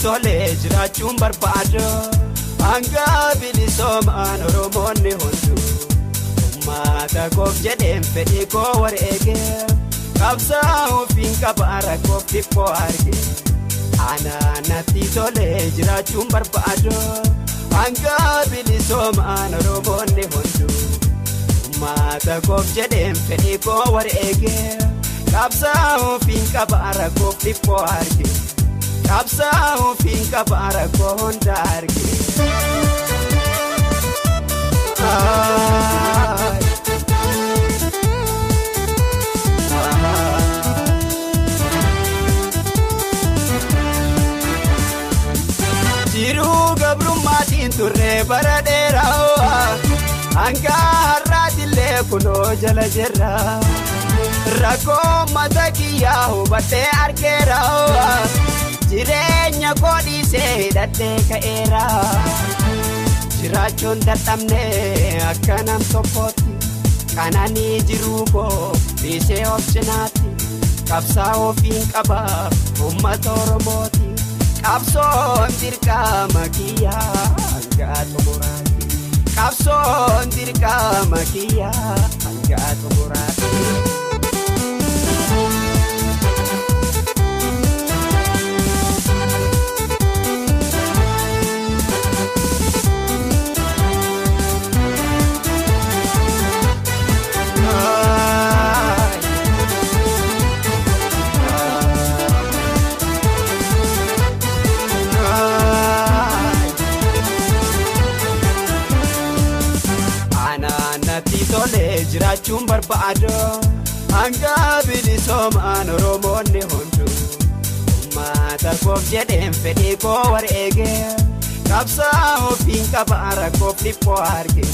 tolee jiraachuun barbaadu hanga bilisoomaan Oromoonni hunduu uummata koof jedheen fedhii koo wareegee qabsaa'uu fi qabaara koof dhiphoo argee natti tolee jiraachuun barbaadu hanga bilisoomaan Oromoonni hunduu uummata koof jedheen fedhii koo wareegee qabsaa'uu fi qabaara koof dhiphoo argee qabsaa'uu fi qabaara koo hunda argee. Jiruu gabrummaatiin turree bara dheeraa hanga har'aatillee kunoo jala jirra rakkoo mata kiyyaa hubadhee argeera jireenya koo dhiisee hidhadhee ka'eera jiraachuun dadhabnee akka nam tokkootti kananii jiruu koo dhiisee of cinaatti qabsaa'uu fi qaba uummata Oromooti. Qabsoon dirqama kiyyaa hanga xumuraatti qabsoon dirqama kiyyaa hanga xumuraatti. Tolee jiraachuun barbaadu hanga bilisoomaan Oromoonni hunduu uummata koof jedheen fedhii koo wareegee qabsaa'uu fi qabaara koof dhiphoo argee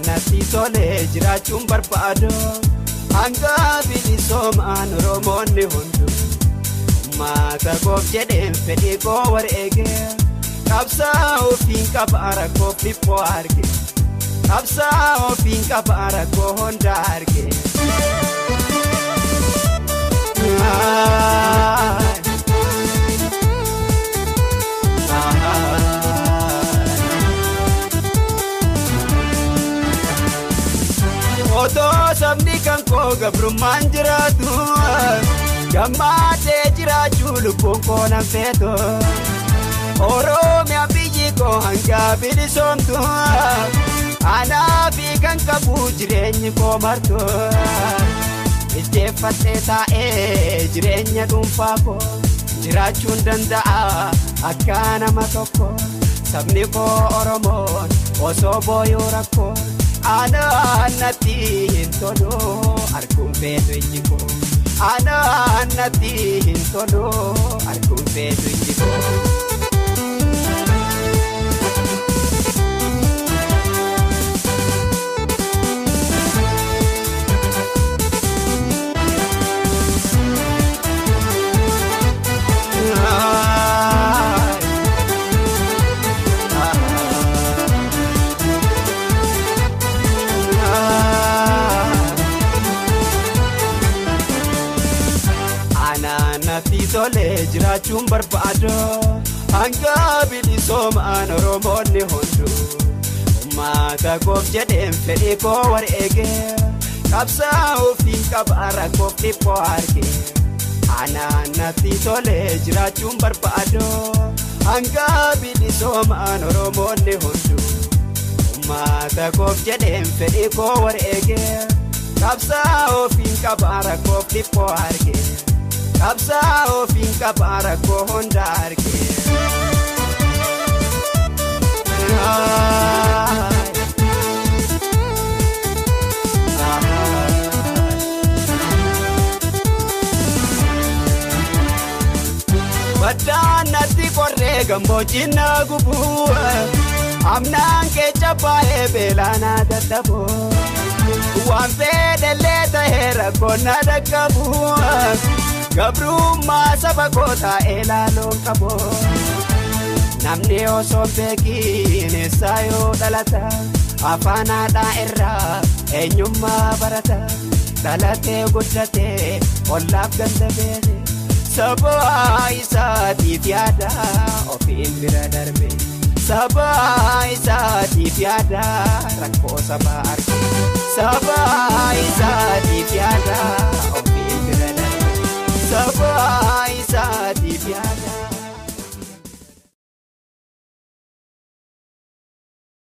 natti tolee jiraachuun barbaadu hanga bilisoomaan Oromoonni hunduu uummata koof jedheen fedhii koo wareegee qabsaa'uu fi qabaara koof dhiphoo argee. Qabsaa'uu fi qabaara koo hunda argee. Otoo sabni kan koo gabrummaan jiraatu gammadee jiraachuu lubbuun koo nan feetu Oromiyaa biyyi koo hanga bilisoomtu. Anaafi kan qabu jireenyi koo martu ijjeeffatee taa'ee jireenya dhuunfaa koo jiraachuun danda'a akka nama tokko sabni koo Oromoon osoo booyuu rakkoo natti hin tolu arguun feetu ijji koo natti hin tolu arguun feetu ijji koo. Natti tolee jiraachuun barbaadu hanga bilisoomaan Oromoonni hunduu uummata koof jedheen fedhii koo wareegee qabsaa'uu fi qabaara koof dhiphoo argee natti tolee jiraachuun barbaadu hanga bilisoomaan Oromoonni hunduu uummata koof jedheen fedhii koo wareegee qabsaa'uu fi qabaara koof dhiphoo argee. Qabsaa'uu fi qabaara koo hunda argee. Baddaan natti qorree gammoojjiin na gubuu amnaan keessa baay'ee beelaanaa dadhaboo waan fedhallee ta'ee rakkoon na dhaqqabuu. Gabrummaa saba koo taa'ee laaloon qaboo namni osoo beekiin eessaa yoo dhalata afaan haadhaa irraa eenyummaa barata dhalatee guddatee ollaaf ganda beene Sabaa isaatiif yaada ofiin bira darbe. Sabaa isaatiif yaada rakkoo sabaa arge. Sabaa isaatiif yaada ofiin bira darbe. Sabaa isaatiif yaada.